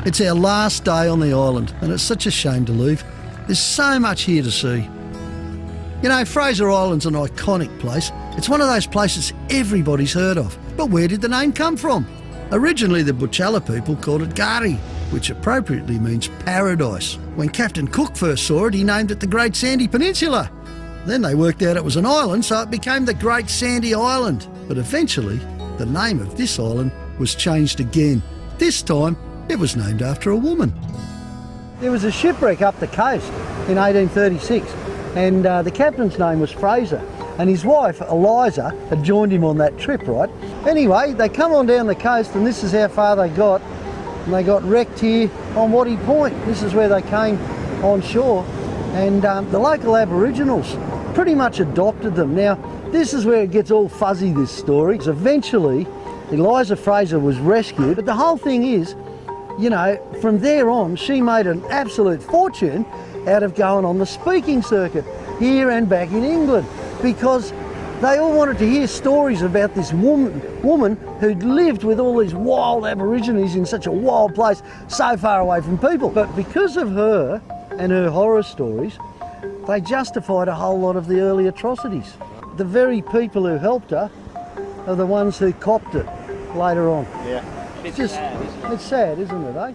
It's our last day on the island and it's such a shame to leave. There's so much here to see. You know, Fraser Island's an iconic place. It's one of those places everybody's heard of. But where did the name come from? Originally, the Butchalla people called it Gari, which appropriately means paradise. When Captain Cook first saw it, he named it the Great Sandy Peninsula. Then they worked out it was an island, so it became the Great Sandy Island. But eventually, the name of this island was changed again. This time, it was named after a woman. There was a shipwreck up the coast in 1836, and the captain's name was Fraser, and his wife, Eliza, had joined him on that trip, right? Anyway, they come on down the coast, and this is how far they got. And they got wrecked here on Waddy Point. This is where they came on shore, and the local Aboriginals pretty much adopted them. Now, this is where it gets all fuzzy, this story. Eventually, Eliza Fraser was rescued, but the whole thing is, you know, from there on, she made an absolute fortune out of going on the speaking circuit here and back in England, because they all wanted to hear stories about this woman who'd lived with all these wild Aborigines in such a wild place, so far away from people. But because of her and her horror stories, they justified a whole lot of the early atrocities. The very people who helped her are the ones who copped it later on. Yeah. It's sad, isn't it, eh?